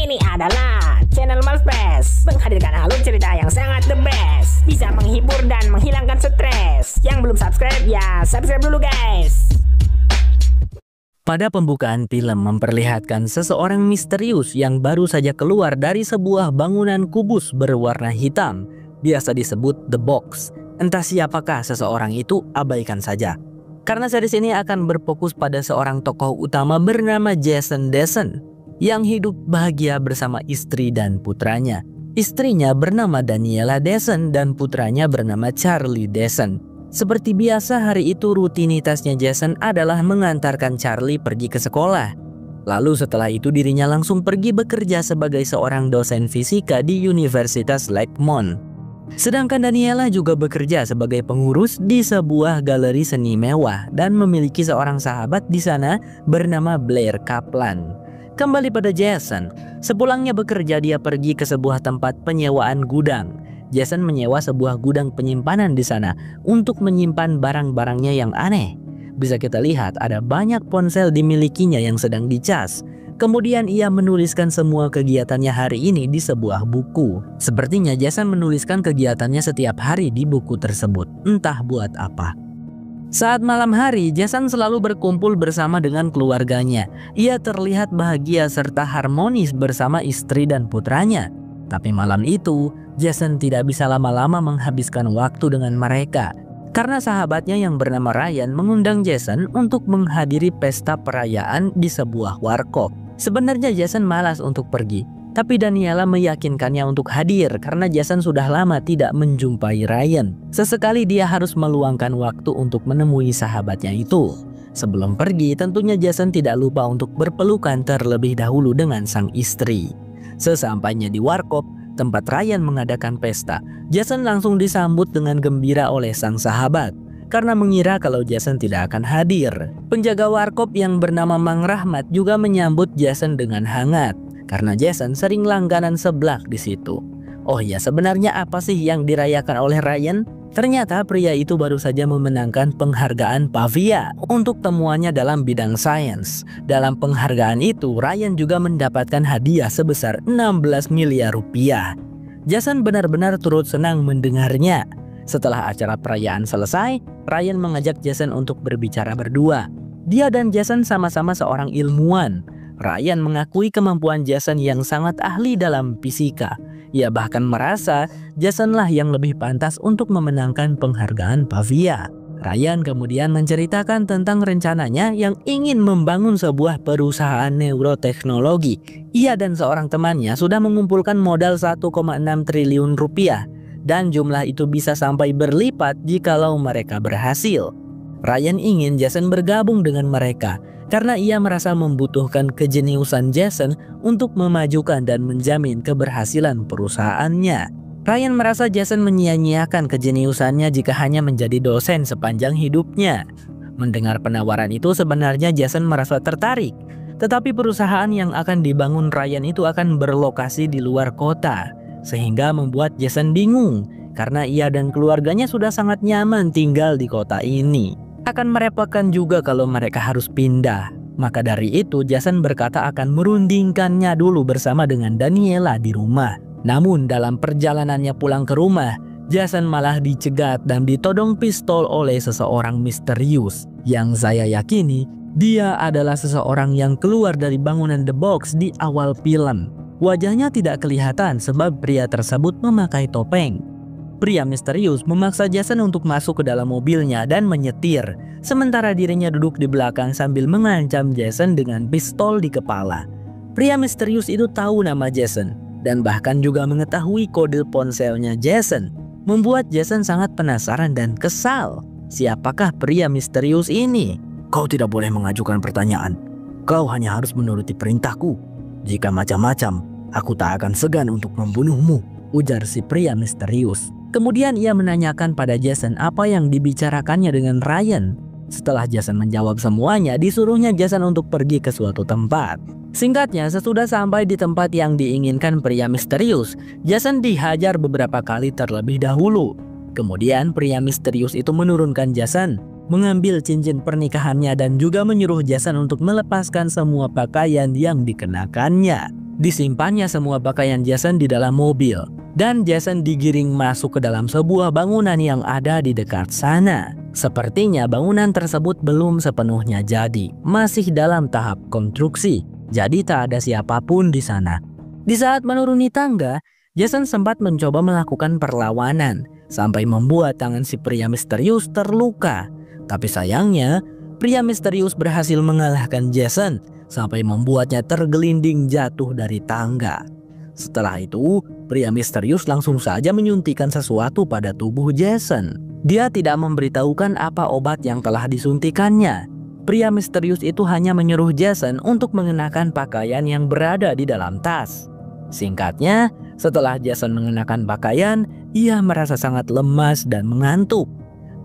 Ini adalah channel Malfresh, menghadirkan alur cerita yang sangat the best, bisa menghibur dan menghilangkan stres. Yang belum subscribe ya subscribe dulu guys. Pada pembukaan film memperlihatkan seseorang misterius yang baru saja keluar dari sebuah bangunan kubus berwarna hitam, biasa disebut The Box. Entah siapakah seseorang itu, abaikan saja. Karena series ini akan berfokus pada seorang tokoh utama bernama Jason Dessen yang hidup bahagia bersama istri dan putranya. Istrinya bernama Daniela Dessen dan putranya bernama Charlie Dessen. Seperti biasa, hari itu rutinitasnya Jason adalah mengantarkan Charlie pergi ke sekolah. Lalu setelah itu dirinya langsung pergi bekerja sebagai seorang dosen fisika di Universitas Lakeland. Sedangkan Daniela juga bekerja sebagai pengurus di sebuah galeri seni mewah dan memiliki seorang sahabat di sana bernama Blair Kaplan. Kembali pada Jason, sepulangnya bekerja dia pergi ke sebuah tempat penyewaan gudang. Jason menyewa sebuah gudang penyimpanan di sana untuk menyimpan barang-barangnya yang aneh. Bisa kita lihat ada banyak ponsel dimilikinya yang sedang dicas. Kemudian ia menuliskan semua kegiatannya hari ini di sebuah buku. Sepertinya Jason menuliskan kegiatannya setiap hari di buku tersebut, entah buat apa. Saat malam hari, Jason selalu berkumpul bersama dengan keluarganya. Ia terlihat bahagia serta harmonis bersama istri dan putranya. Tapi malam itu, Jason tidak bisa lama-lama menghabiskan waktu dengan mereka. Karena sahabatnya yang bernama Ryan mengundang Jason untuk menghadiri pesta perayaan di sebuah warkop. Sebenarnya Jason malas untuk pergi, tapi Daniela meyakinkannya untuk hadir karena Jason sudah lama tidak menjumpai Ryan. Sesekali dia harus meluangkan waktu untuk menemui sahabatnya itu. Sebelum pergi, tentunya Jason tidak lupa untuk berpelukan terlebih dahulu dengan sang istri. Sesampainya di warkop, tempat Ryan mengadakan pesta, Jason langsung disambut dengan gembira oleh sang sahabat karena mengira kalau Jason tidak akan hadir. Penjaga warkop yang bernama Mang Rahmat juga menyambut Jason dengan hangat karena Jason sering langganan seblak di situ. Oh ya, sebenarnya apa sih yang dirayakan oleh Ryan? Ternyata pria itu baru saja memenangkan penghargaan Pavia untuk temuannya dalam bidang sains. Dalam penghargaan itu, Ryan juga mendapatkan hadiah sebesar 16 miliar rupiah. Jason benar-benar turut senang mendengarnya. Setelah acara perayaan selesai, Ryan mengajak Jason untuk berbicara berdua. Dia dan Jason sama-sama seorang ilmuwan. Ryan mengakui kemampuan Jason yang sangat ahli dalam fisika. Ia bahkan merasa Jasonlah yang lebih pantas untuk memenangkan penghargaan Pavia. Ryan kemudian menceritakan tentang rencananya yang ingin membangun sebuah perusahaan neuroteknologi. Ia dan seorang temannya sudah mengumpulkan modal 1,6 triliun rupiah dan jumlah itu bisa sampai berlipat jikalau mereka berhasil. Ryan ingin Jason bergabung dengan mereka karena ia merasa membutuhkan kejeniusan Jason untuk memajukan dan menjamin keberhasilan perusahaannya. Ryan merasa Jason menyia-nyiakan kejeniusannya jika hanya menjadi dosen sepanjang hidupnya. Mendengar penawaran itu sebenarnya Jason merasa tertarik. Tetapi perusahaan yang akan dibangun Ryan itu akan berlokasi di luar kota. Sehingga membuat Jason bingung karena ia dan keluarganya sudah sangat nyaman tinggal di kota ini. Akan merepotkan juga kalau mereka harus pindah. Maka dari itu Jason berkata akan merundingkannya dulu bersama dengan Daniela di rumah. Namun dalam perjalanannya pulang ke rumah, Jason malah dicegat dan ditodong pistol oleh seseorang misterius. Yang saya yakini dia adalah seseorang yang keluar dari bangunan The Box di awal film. Wajahnya tidak kelihatan sebab pria tersebut memakai topeng. Pria misterius memaksa Jason untuk masuk ke dalam mobilnya dan menyetir, sementara dirinya duduk di belakang sambil mengancam Jason dengan pistol di kepala. Pria misterius itu tahu nama Jason dan bahkan juga mengetahui kode ponselnya Jason, membuat Jason sangat penasaran dan kesal. Siapakah pria misterius ini? Kau tidak boleh mengajukan pertanyaan. Kau hanya harus menuruti perintahku. Jika macam-macam, aku tak akan segan untuk membunuhmu, ujar si pria misterius. Kemudian ia menanyakan pada Jason apa yang dibicarakannya dengan Ryan. Setelah Jason menjawab semuanya, disuruhnya Jason untuk pergi ke suatu tempat. Singkatnya, sesudah sampai di tempat yang diinginkan pria misterius, Jason dihajar beberapa kali terlebih dahulu. Kemudian pria misterius itu menurunkan Jason mengambil cincin pernikahannya dan juga menyuruh Jason untuk melepaskan semua pakaian yang dikenakannya. Disimpannya semua pakaian Jason di dalam mobil dan Jason digiring masuk ke dalam sebuah bangunan yang ada di dekat sana. Sepertinya bangunan tersebut belum sepenuhnya jadi, masih dalam tahap konstruksi. Jadi tak ada siapapun di sana. Di saat menuruni tangga, Jason sempat mencoba melakukan perlawanan sampai membuat tangan si pria misterius terluka. Tapi sayangnya, pria misterius berhasil mengalahkan Jason sampai membuatnya tergelinding jatuh dari tangga. Setelah itu, pria misterius langsung saja menyuntikkan sesuatu pada tubuh Jason. Dia tidak memberitahukan apa obat yang telah disuntikannya. Pria misterius itu hanya menyuruh Jason untuk mengenakan pakaian yang berada di dalam tas. Singkatnya, setelah Jason mengenakan pakaian, ia merasa sangat lemas dan mengantuk.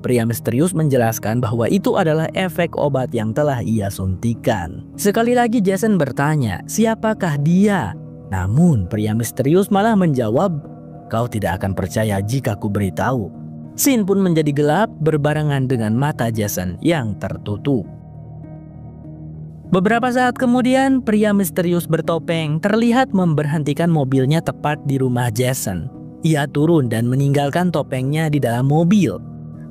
Pria misterius menjelaskan bahwa itu adalah efek obat yang telah ia suntikan. Sekali lagi Jason bertanya, siapakah dia? Namun pria misterius malah menjawab, kau tidak akan percaya jika ku beritahu. Scene pun menjadi gelap berbarengan dengan mata Jason yang tertutup. Beberapa saat kemudian, pria misterius bertopeng terlihat memberhentikan mobilnya tepat di rumah Jason. Ia turun dan meninggalkan topengnya di dalam mobil.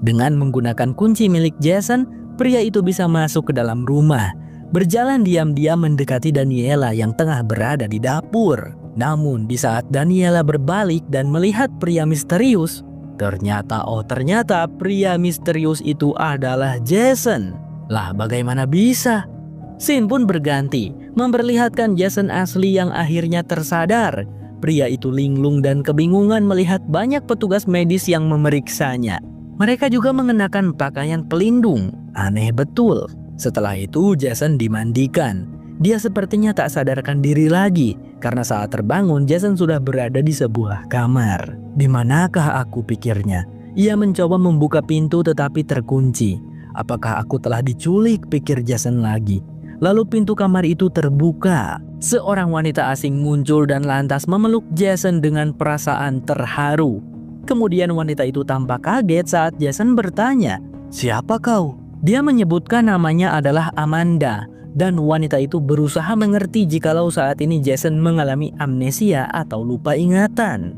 Dengan menggunakan kunci milik Jason, pria itu bisa masuk ke dalam rumah. Berjalan diam-diam mendekati Daniela yang tengah berada di dapur. Namun di saat Daniela berbalik dan melihat pria misterius, ternyata pria misterius itu adalah Jason. Lah bagaimana bisa? Scene pun berganti, memperlihatkan Jason asli yang akhirnya tersadar. Pria itu linglung dan kebingungan melihat banyak petugas medis yang memeriksanya. Mereka juga mengenakan pakaian pelindung. Aneh betul. Setelah itu Jason dimandikan. Dia sepertinya tak sadarkan diri lagi karena saat terbangun Jason sudah berada di sebuah kamar. Di manakah aku, pikirnya? Ia mencoba membuka pintu tetapi terkunci. Apakah aku telah diculik, pikir Jason lagi. Lalu pintu kamar itu terbuka. Seorang wanita asing muncul dan lantas memeluk Jason dengan perasaan terharu. Kemudian wanita itu tampak kaget saat Jason bertanya, siapa kau? Dia menyebutkan namanya adalah Amanda. Dan wanita itu berusaha mengerti jikalau saat ini Jason mengalami amnesia atau lupa ingatan.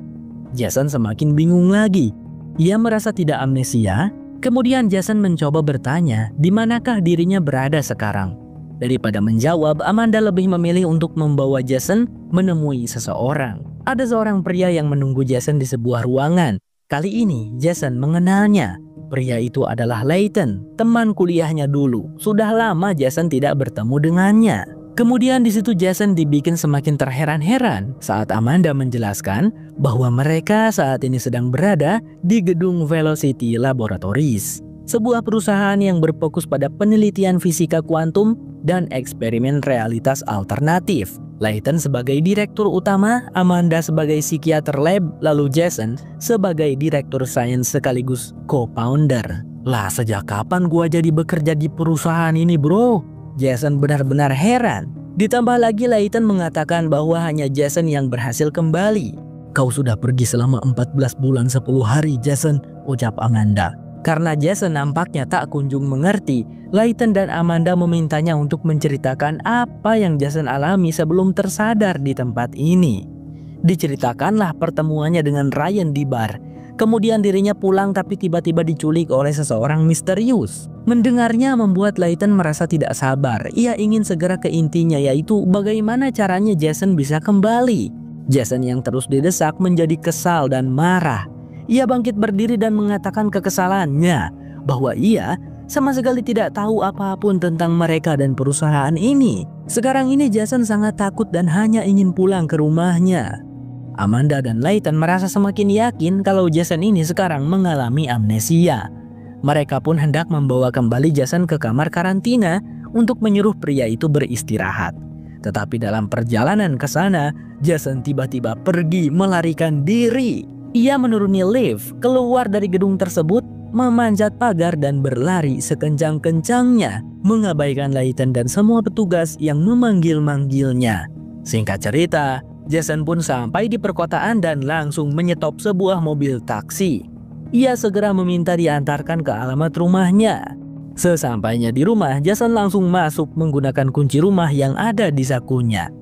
Jason semakin bingung lagi. Ia merasa tidak amnesia. Kemudian Jason mencoba bertanya di manakah dirinya berada sekarang. Daripada menjawab, Amanda lebih memilih untuk membawa Jason menemui seseorang. Ada seorang pria yang menunggu Jason di sebuah ruangan. Kali ini Jason mengenalnya. Pria itu adalah Layton, teman kuliahnya dulu. Sudah lama Jason tidak bertemu dengannya. Kemudian di situ Jason dibikin semakin terheran-heran saat Amanda menjelaskan bahwa mereka saat ini sedang berada di gedung Velocity Laboratories, sebuah perusahaan yang berfokus pada penelitian fisika kuantum dan eksperimen realitas alternatif. Layton sebagai direktur utama, Amanda sebagai psikiater lab, lalu Jason sebagai direktur sains sekaligus co-founder. Lah sejak kapan gua jadi bekerja di perusahaan ini, bro? Jason benar-benar heran. Ditambah lagi Layton mengatakan bahwa hanya Jason yang berhasil kembali. Kau sudah pergi selama 14 bulan 10 hari, Jason, ucap Amanda. Karena Jason nampaknya tak kunjung mengerti, Layton dan Amanda memintanya untuk menceritakan apa yang Jason alami sebelum tersadar di tempat ini. Diceritakanlah pertemuannya dengan Ryan di bar. Kemudian dirinya pulang tapi tiba-tiba diculik oleh seseorang misterius. Mendengarnya membuat Layton merasa tidak sabar. Ia ingin segera ke intinya, yaitu bagaimana caranya Jason bisa kembali. Jason yang terus didesak menjadi kesal dan marah. Ia bangkit berdiri dan mengatakan kekesalannya bahwa ia sama sekali tidak tahu apapun tentang mereka dan perusahaan ini. Sekarang ini Jason sangat takut dan hanya ingin pulang ke rumahnya. Amanda dan Layton merasa semakin yakin kalau Jason ini sekarang mengalami amnesia. Mereka pun hendak membawa kembali Jason ke kamar karantina untuk menyuruh pria itu beristirahat. Tetapi dalam perjalanan ke sana, Jason tiba-tiba pergi melarikan diri. Ia menuruni lift, keluar dari gedung tersebut, memanjat pagar dan berlari sekencang-kencangnya, mengabaikan Layton dan semua petugas yang memanggil-manggilnya. Singkat cerita, Jason pun sampai di perkotaan dan langsung menyetop sebuah mobil taksi. Ia segera meminta diantarkan ke alamat rumahnya. Sesampainya di rumah, Jason langsung masuk menggunakan kunci rumah yang ada di sakunya.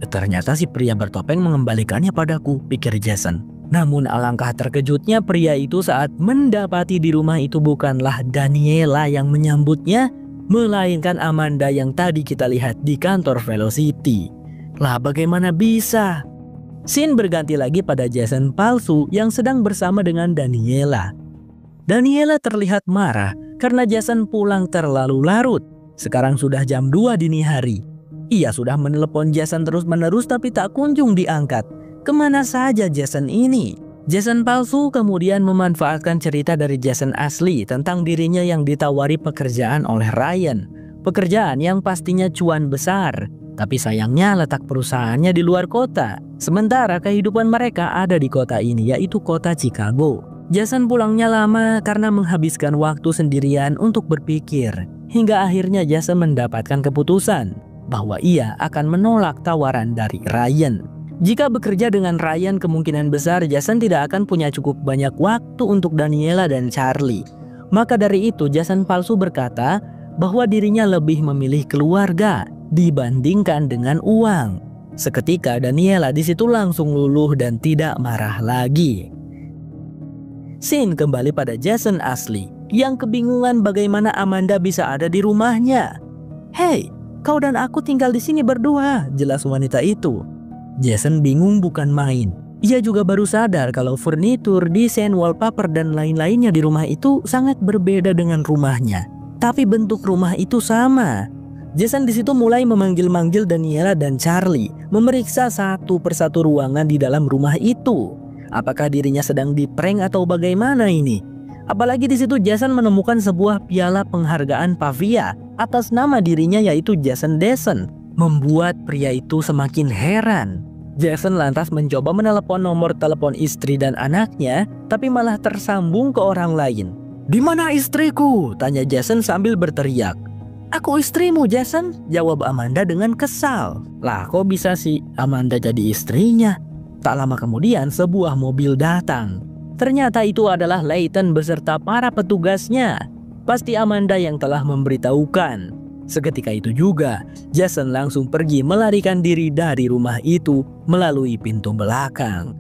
Ternyata si pria bertopeng mengembalikannya padaku, pikir Jason. Namun alangkah terkejutnya pria itu saat mendapati di rumah itu bukanlah Daniela yang menyambutnya, melainkan Amanda yang tadi kita lihat di kantor Velocity. Lah bagaimana bisa? Scene berganti lagi pada Jason palsu yang sedang bersama dengan Daniela. Daniela terlihat marah karena Jason pulang terlalu larut. Sekarang sudah jam 2 dini hari. Ia sudah menelepon Jason terus-menerus tapi tak kunjung diangkat. Kemana saja Jason ini? Jason palsu kemudian memanfaatkan cerita dari Jason asli tentang dirinya yang ditawari pekerjaan oleh Ryan. Pekerjaan yang pastinya cuan besar. Tapi sayangnya letak perusahaannya di luar kota. Sementara kehidupan mereka ada di kota ini, yaitu kota Chicago. Jason pulangnya lama karena menghabiskan waktu sendirian untuk berpikir. Hingga akhirnya Jason mendapatkan keputusan bahwa ia akan menolak tawaran dari Ryan. Jika bekerja dengan Ryan, kemungkinan besar Jason tidak akan punya cukup banyak waktu untuk Daniela dan Charlie. Maka dari itu Jason palsu berkata bahwa dirinya lebih memilih keluarga dibandingkan dengan uang. Seketika Daniela di situ langsung luluh dan tidak marah lagi. Scene kembali pada Jason asli yang kebingungan bagaimana Amanda bisa ada di rumahnya. "Hei, kau dan aku tinggal di sini berdua," jelas wanita itu. Jason bingung bukan main. Ia juga baru sadar kalau furnitur, desain, wallpaper, dan lain-lainnya di rumah itu sangat berbeda dengan rumahnya. Tapi bentuk rumah itu sama. Jason di situ mulai memanggil-manggil Daniela dan Charlie, memeriksa satu persatu ruangan di dalam rumah itu. Apakah dirinya sedang diprank atau bagaimana ini? Apalagi di situ Jason menemukan sebuah piala penghargaan Pavia atas nama dirinya yaitu Jason Deson. Membuat pria itu semakin heran. Jason lantas mencoba menelepon nomor telepon istri dan anaknya, tapi malah tersambung ke orang lain. "Di mana istriku?" tanya Jason sambil berteriak. "Aku istrimu, Jason," jawab Amanda dengan kesal. "Lah kok bisa sih Amanda jadi istrinya?" Tak lama kemudian sebuah mobil datang. Ternyata itu adalah Layton beserta para petugasnya. Pasti Amanda yang telah memberitahukan. Seketika itu juga, Jason langsung pergi melarikan diri dari rumah itu melalui pintu belakang.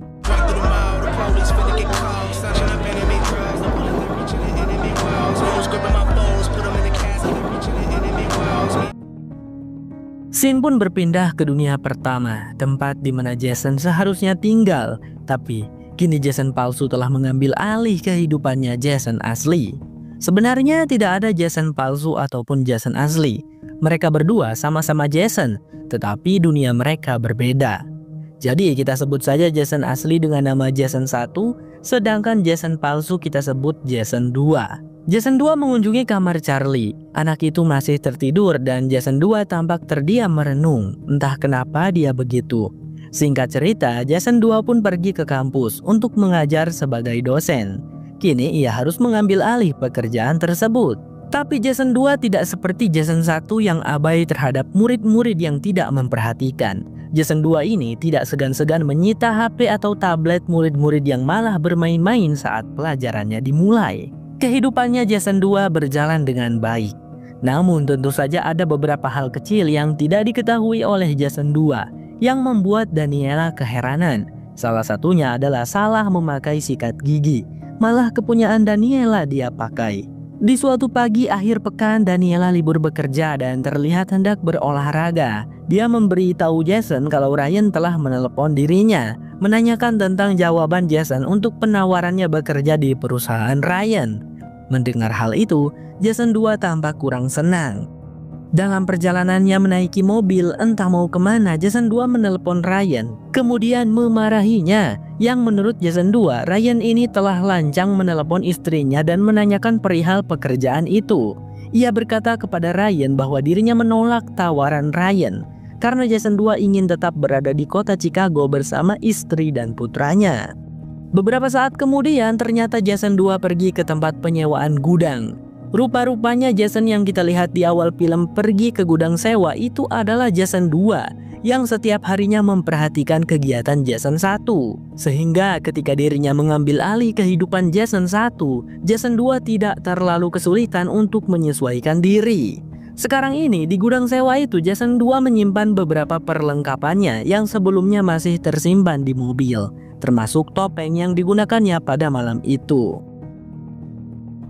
Scene pun berpindah ke dunia pertama, tempat di mana Jason seharusnya tinggal. Tapi kini Jason palsu telah mengambil alih kehidupannya Jason asli. Sebenarnya tidak ada Jason palsu ataupun Jason asli. Mereka berdua sama-sama Jason, tetapi dunia mereka berbeda. Jadi kita sebut saja Jason asli dengan nama Jason 1, sedangkan Jason palsu kita sebut Jason 2. Jason 2 mengunjungi kamar Charlie. Anak itu masih tertidur dan Jason 2 tampak terdiam merenung. Entah kenapa dia begitu. Singkat cerita, Jason 2 pun pergi ke kampus untuk mengajar sebagai dosen. Kini ia harus mengambil alih pekerjaan tersebut. Tapi Jason 2 tidak seperti Jason 1 yang abai terhadap murid-murid yang tidak memperhatikan. Jason 2 ini tidak segan-segan menyita HP atau tablet murid-murid yang malah bermain-main saat pelajarannya dimulai. Kehidupannya Jason 2 berjalan dengan baik. Namun tentu saja ada beberapa hal kecil yang tidak diketahui oleh Jason 2 yang membuat Daniela keheranan. Salah satunya adalah salah memakai sikat gigi. Malah kepunyaan Daniela dia pakai. Di suatu pagi akhir pekan, Daniela libur bekerja dan terlihat hendak berolahraga. Dia memberitahu Jason kalau Ryan telah menelepon dirinya, menanyakan tentang jawaban Jason untuk penawarannya bekerja di perusahaan Ryan. Mendengar hal itu, Jason 2 tampak kurang senang. Dalam perjalanannya menaiki mobil entah mau kemana, Jason 2 menelepon Ryan, kemudian memarahinya. Yang menurut Jason 2, Ryan ini telah lancang menelepon istrinya dan menanyakan perihal pekerjaan itu. Ia berkata kepada Ryan bahwa dirinya menolak tawaran Ryan karena Jason 2 ingin tetap berada di kota Chicago bersama istri dan putranya. Beberapa saat kemudian ternyata Jason 2 pergi ke tempat penyewaan gudang. Rupa-rupanya Jason yang kita lihat di awal film pergi ke gudang sewa itu adalah Jason 2 yang setiap harinya memperhatikan kegiatan Jason 1. Sehingga ketika dirinya mengambil alih kehidupan Jason 1, Jason 2 tidak terlalu kesulitan untuk menyesuaikan diri. Sekarang ini di gudang sewa itu Jason 2 menyimpan beberapa perlengkapannya yang sebelumnya masih tersimpan di mobil, termasuk topeng yang digunakannya pada malam itu.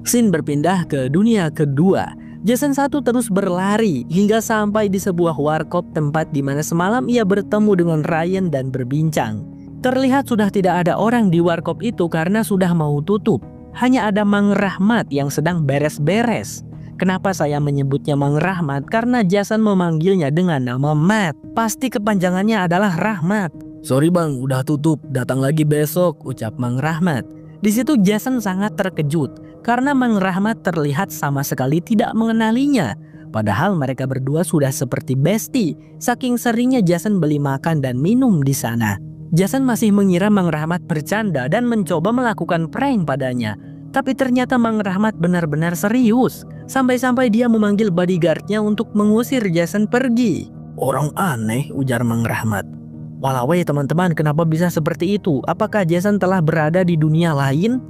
Scene berpindah ke dunia kedua. Jason 1 terus berlari hingga sampai di sebuah warkop tempat di mana semalam ia bertemu dengan Ryan dan berbincang. Terlihat sudah tidak ada orang di warkop itu karena sudah mau tutup. Hanya ada Mang Rahmat yang sedang beres-beres. Kenapa saya menyebutnya Mang Rahmat? Karena Jason memanggilnya dengan nama Matt. Pasti kepanjangannya adalah Rahmat. "Sorry bang, udah tutup, datang lagi besok," ucap Mang Rahmat. Di situ Jason sangat terkejut karena Mang Rahmat terlihat sama sekali tidak mengenalinya. Padahal mereka berdua sudah seperti bestie, saking seringnya Jason beli makan dan minum di sana. Jason masih mengira Mang Rahmat bercanda dan mencoba melakukan prank padanya. Tapi ternyata Mang Rahmat benar-benar serius. Sampai-sampai dia memanggil bodyguardnya untuk mengusir Jason pergi. "Orang aneh," ujar Mang Rahmat. "Walawai teman-teman, kenapa bisa seperti itu? Apakah Jason telah berada di dunia lain?"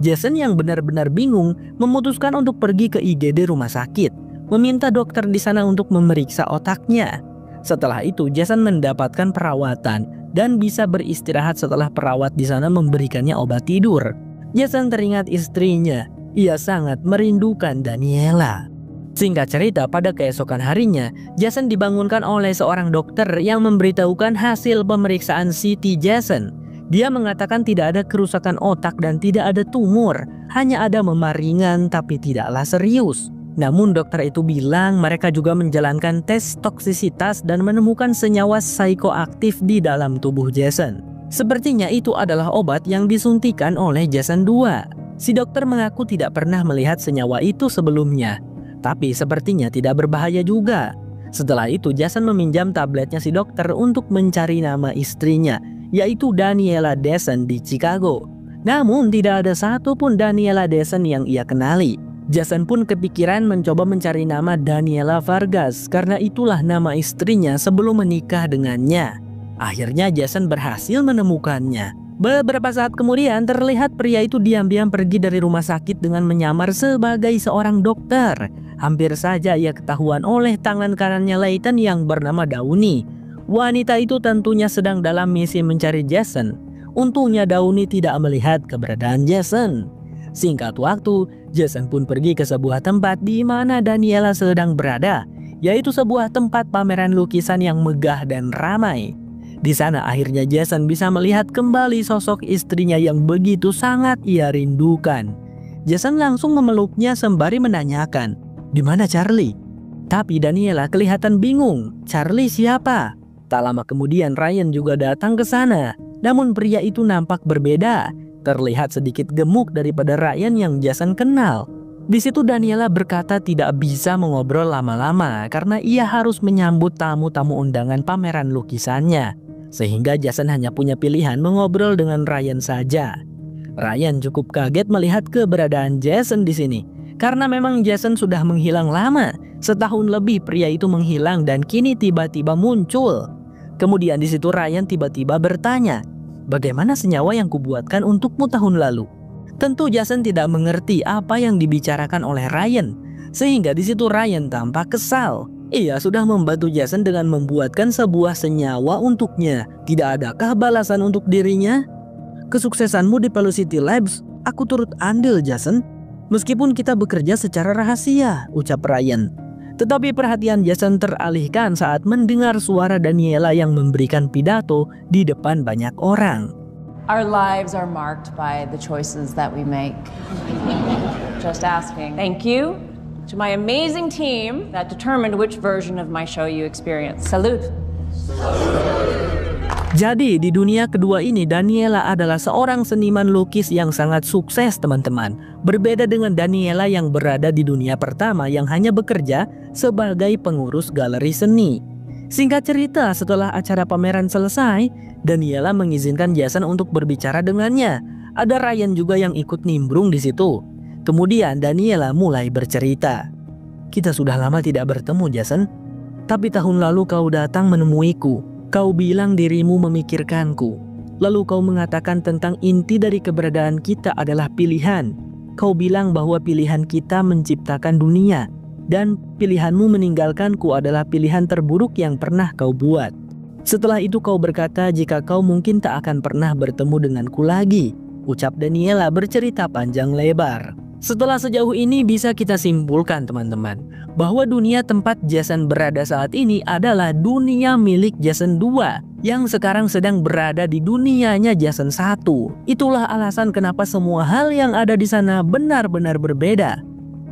Jason yang benar-benar bingung memutuskan untuk pergi ke IGD rumah sakit, meminta dokter di sana untuk memeriksa otaknya. Setelah itu Jason mendapatkan perawatan dan bisa beristirahat setelah perawat di sana memberikannya obat tidur. Jason teringat istrinya, ia sangat merindukan Daniela. Singkat cerita, pada keesokan harinya, Jason dibangunkan oleh seorang dokter yang memberitahukan hasil pemeriksaan CT Jason. Dia mengatakan tidak ada kerusakan otak dan tidak ada tumor, hanya ada memar ringan tapi tidaklah serius. Namun dokter itu bilang mereka juga menjalankan tes toksisitas dan menemukan senyawa psikoaktif di dalam tubuh Jason. Sepertinya itu adalah obat yang disuntikan oleh Jason 2. Si dokter mengaku tidak pernah melihat senyawa itu sebelumnya. Tapi sepertinya tidak berbahaya juga. Setelah itu Jason meminjam tabletnya si dokter untuk mencari nama istrinya, yaitu Daniela Dessen di Chicago. Namun tidak ada satupun Daniela Dessen yang ia kenali. Jason pun kepikiran mencoba mencari nama Daniela Vargas karena itulah nama istrinya sebelum menikah dengannya. Akhirnya Jason berhasil menemukannya. Beberapa saat kemudian terlihat pria itu diam-diam pergi dari rumah sakit dengan menyamar sebagai seorang dokter. Hampir saja ia ketahuan oleh tangan kanannya Layton yang bernama Downey. Wanita itu tentunya sedang dalam misi mencari Jason. Untungnya Downey tidak melihat keberadaan Jason. Singkat waktu, Jason pun pergi ke sebuah tempat di mana Daniela sedang berada, yaitu sebuah tempat pameran lukisan yang megah dan ramai. Di sana akhirnya Jason bisa melihat kembali sosok istrinya yang begitu sangat ia rindukan. Jason langsung memeluknya sembari menanyakan, "Di mana Charlie?" Tapi Daniela kelihatan bingung. "Charlie siapa?" Tak lama kemudian Ryan juga datang ke sana. Namun pria itu nampak berbeda. Terlihat sedikit gemuk daripada Ryan yang Jason kenal. Di situ Daniela berkata tidak bisa mengobrol lama-lama karena ia harus menyambut tamu-tamu undangan pameran lukisannya. Sehingga Jason hanya punya pilihan mengobrol dengan Ryan saja. Ryan cukup kaget melihat keberadaan Jason di sini. Karena memang Jason sudah menghilang lama. Setahun lebih pria itu menghilang dan kini tiba-tiba muncul. Kemudian di situ Ryan tiba-tiba bertanya, "Bagaimana senyawa yang kubuatkan untukmu tahun lalu?" Tentu Jason tidak mengerti apa yang dibicarakan oleh Ryan. Sehingga di situ Ryan tampak kesal. Ia sudah membantu Jason dengan membuatkan sebuah senyawa untuknya. Tidak adakah balasan untuk dirinya? "Kesuksesanmu di Velocity Labs, aku turut andil Jason. Meskipun kita bekerja secara rahasia," ucap Ryan. Tetapi perhatian Jason teralihkan saat mendengar suara Daniela yang memberikan pidato di depan banyak orang. Our lives are marked by the choices that we make. Just asking. Thank you to my amazing team that determined which version of my show you experience. Salute. Jadi di dunia kedua ini Daniela adalah seorang seniman lukis yang sangat sukses teman-teman. Berbeda dengan Daniela yang berada di dunia pertama yang hanya bekerja sebagai pengurus galeri seni. Singkat cerita, setelah acara pameran selesai, Daniela mengizinkan Jason untuk berbicara dengannya. Ada Ryan juga yang ikut nimbrung di situ. Kemudian Daniela mulai bercerita. "Kita sudah lama tidak bertemu, Jason. Tapi tahun lalu kau datang menemuiku. Kau bilang dirimu memikirkanku. Lalu kau mengatakan tentang inti dari keberadaan kita adalah pilihan. Kau bilang bahwa pilihan kita menciptakan dunia. Dan pilihanmu meninggalkanku adalah pilihan terburuk yang pernah kau buat. Setelah itu kau berkata jika kau mungkin tak akan pernah bertemu denganku lagi," ucap Daniela bercerita panjang lebar. Setelah sejauh ini bisa kita simpulkan teman-teman, bahwa dunia tempat Jason berada saat ini adalah dunia milik Jason 2 yang sekarang sedang berada di dunianya Jason 1. Itulah alasan kenapa semua hal yang ada di sana benar-benar berbeda.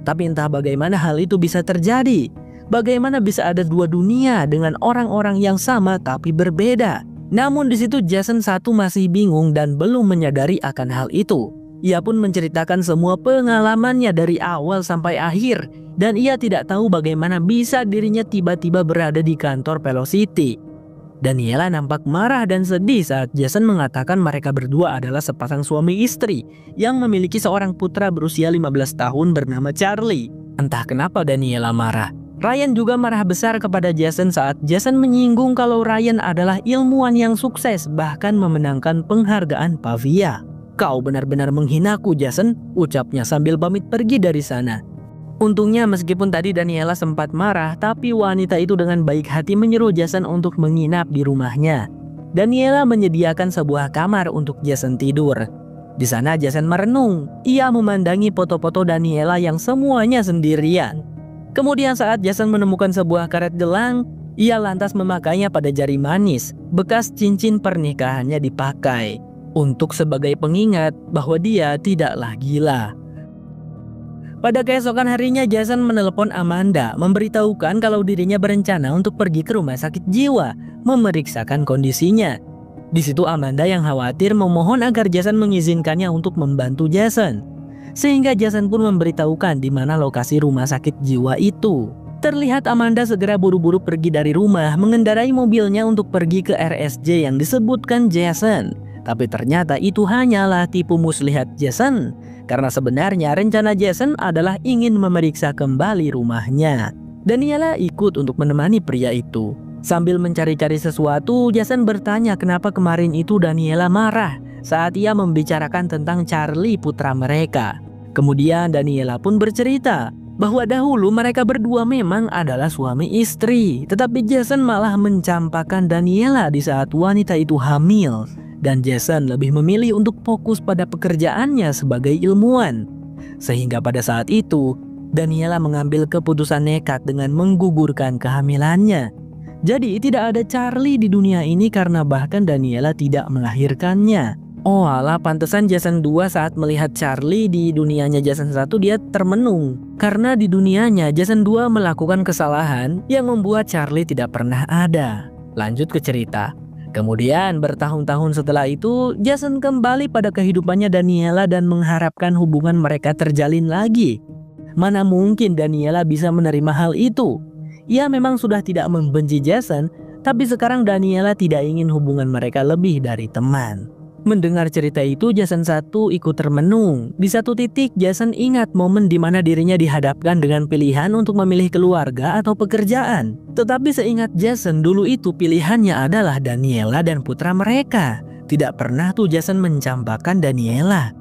Tapi entah bagaimana hal itu bisa terjadi. Bagaimana bisa ada dua dunia dengan orang-orang yang sama tapi berbeda. Namun di situ Jason 1 masih bingung dan belum menyadari akan hal itu. Ia pun menceritakan semua pengalamannya dari awal sampai akhir, dan ia tidak tahu bagaimana bisa dirinya tiba-tiba berada di kantor Velocity. Daniela nampak marah dan sedih saat Jason mengatakan mereka berdua adalah sepasang suami istri yang memiliki seorang putra berusia 15 tahun bernama Charlie. Entah kenapa Daniela marah. Ryan juga marah besar kepada Jason saat Jason menyinggung kalau Ryan adalah ilmuwan yang sukses bahkan memenangkan penghargaan Pavia. "Kau benar-benar menghinaku, Jason," ucapnya sambil pamit pergi dari sana. Untungnya meskipun tadi Daniela sempat marah, tapi wanita itu dengan baik hati menyuruh Jason untuk menginap di rumahnya. Daniela menyediakan sebuah kamar untuk Jason tidur. Di sana Jason merenung. Ia memandangi foto-foto Daniela yang semuanya sendirian. Kemudian saat Jason menemukan sebuah karet gelang, ia lantas memakainya pada jari manis. Bekas cincin pernikahannya dipakai untuk sebagai pengingat bahwa dia tidaklah gila. Pada keesokan harinya Jason menelepon Amanda memberitahukan kalau dirinya berencana untuk pergi ke rumah sakit jiwa memeriksakan kondisinya. Di situ Amanda yang khawatir memohon agar Jason mengizinkannya untuk membantu Jason. Sehingga Jason pun memberitahukan di mana lokasi rumah sakit jiwa itu. Terlihat Amanda segera buru-buru pergi dari rumah mengendarai mobilnya untuk pergi ke RSJ yang disebutkan Jason. Tapi ternyata itu hanyalah tipu muslihat Jason. Karena sebenarnya rencana Jason adalah ingin memeriksa kembali rumahnya. Daniela ikut untuk menemani pria itu. Sambil mencari-cari sesuatu, Jason bertanya kenapa kemarin itu Daniela marah saat ia membicarakan tentang Charlie putra mereka. Kemudian Daniela pun bercerita bahwa dahulu mereka berdua memang adalah suami istri. Tetapi Jason malah mencampakkan Daniela di saat wanita itu hamil. Dan Jason lebih memilih untuk fokus pada pekerjaannya sebagai ilmuwan. Sehingga pada saat itu, Daniela mengambil keputusan nekat dengan menggugurkan kehamilannya. Jadi tidak ada Charlie di dunia ini karena bahkan Daniela tidak melahirkannya. Oh alah, pantesan Jason 2 saat melihat Charlie di dunianya Jason 1 dia termenung. Karena di dunianya Jason 2 melakukan kesalahan yang membuat Charlie tidak pernah ada. Lanjut ke cerita. Kemudian bertahun-tahun setelah itu Jason kembali pada kehidupannya Daniela dan mengharapkan hubungan mereka terjalin lagi. Mana mungkin Daniela bisa menerima hal itu. Ia memang sudah tidak membenci Jason, tapi sekarang Daniela tidak ingin hubungan mereka lebih dari teman. Mendengar cerita itu Jason 1 ikut termenung. Di satu titik Jason ingat momen di mana dirinya dihadapkan dengan pilihan untuk memilih keluarga atau pekerjaan. Tetapi seingat Jason dulu itu pilihannya adalah Daniela dan putra mereka. Tidak pernah tuh Jason mencampakkan Daniela.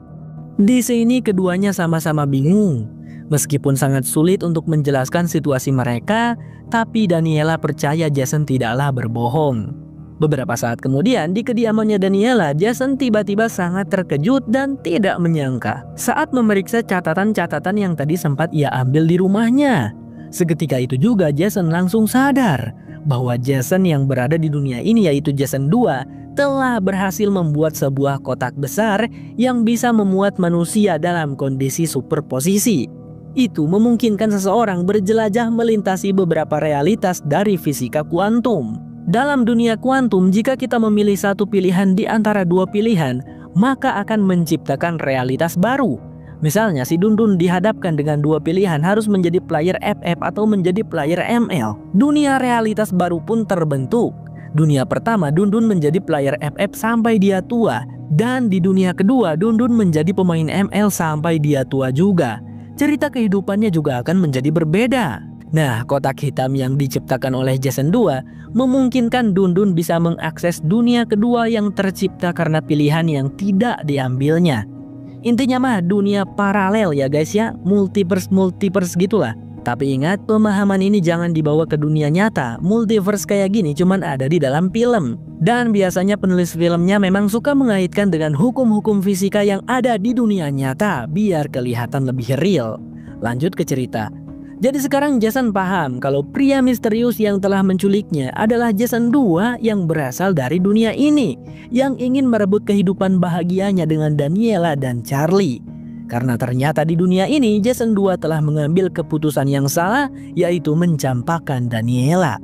Di sini keduanya sama-sama bingung. Meskipun sangat sulit untuk menjelaskan situasi mereka, tapi Daniela percaya Jason tidaklah berbohong. Beberapa saat kemudian di kediamannya Daniela, Jason tiba-tiba sangat terkejut dan tidak menyangka saat memeriksa catatan-catatan yang tadi sempat ia ambil di rumahnya. Seketika itu juga Jason langsung sadar bahwa Jason yang berada di dunia ini yaitu Jason 2 telah berhasil membuat sebuah kotak besar yang bisa memuat manusia dalam kondisi superposisi. Itu memungkinkan seseorang berjelajah melintasi beberapa realitas dari fisika kuantum. Dalam dunia kuantum, jika kita memilih satu pilihan di antara dua pilihan, maka akan menciptakan realitas baru. Misalnya si Dundun dihadapkan dengan dua pilihan harus menjadi player FF atau menjadi player ML. Dunia realitas baru pun terbentuk. Dunia pertama Dundun menjadi player FF sampai dia tua Dan di dunia kedua, Dundun menjadi pemain ML sampai dia tua juga. Cerita kehidupannya juga akan menjadi berbeda. Nah, kotak hitam yang diciptakan oleh Jason 2 memungkinkan Dundun bisa mengakses dunia kedua yang tercipta karena pilihan yang tidak diambilnya. Intinya mah dunia paralel ya guys ya, multiverse gitulah. Tapi ingat, pemahaman ini jangan dibawa ke dunia nyata. Multiverse kayak gini cuman ada di dalam film. Dan biasanya penulis filmnya memang suka mengaitkan dengan hukum-hukum fisika yang ada di dunia nyata biar kelihatan lebih real. Lanjut ke cerita. Jadi sekarang Jason paham kalau pria misterius yang telah menculiknya adalah Jason 2 yang berasal dari dunia ini, yang ingin merebut kehidupan bahagianya dengan Daniela dan Charlie. Karena ternyata di dunia ini Jason 2 telah mengambil keputusan yang salah, yaitu mencampakkan Daniela.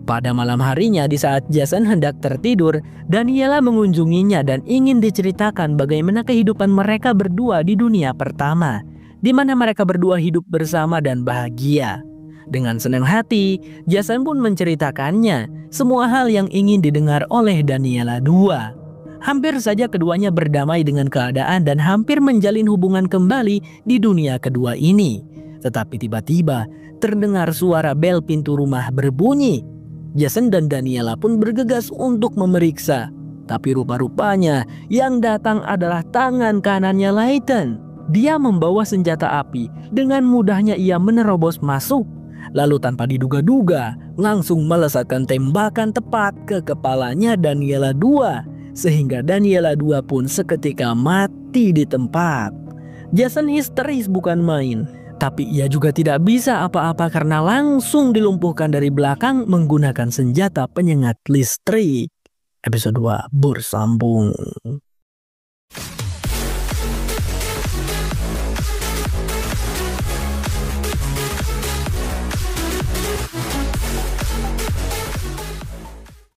Pada malam harinya di saat Jason hendak tertidur, Daniela mengunjunginya dan ingin diceritakan bagaimana kehidupan mereka berdua di dunia pertama, di mana mereka berdua hidup bersama dan bahagia. Dengan senang hati, Jason pun menceritakannya semua hal yang ingin didengar oleh Daniela 2. Hampir saja keduanya berdamai dengan keadaan dan hampir menjalin hubungan kembali di dunia kedua ini. Tetapi tiba-tiba terdengar suara bel pintu rumah berbunyi. Jason dan Daniela pun bergegas untuk memeriksa. Tapi rupa-rupanya yang datang adalah tangan kanannya Layton. Dia membawa senjata api. Dengan mudahnya ia menerobos masuk. Lalu tanpa diduga-duga langsung melesatkan tembakan tepat ke kepalanya Daniela 2. Sehingga Daniela 2 pun seketika mati di tempat. Jason histeris bukan main. Tapi ia juga tidak bisa apa-apa karena langsung dilumpuhkan dari belakang menggunakan senjata penyengat listrik. Episode 2 bersambung.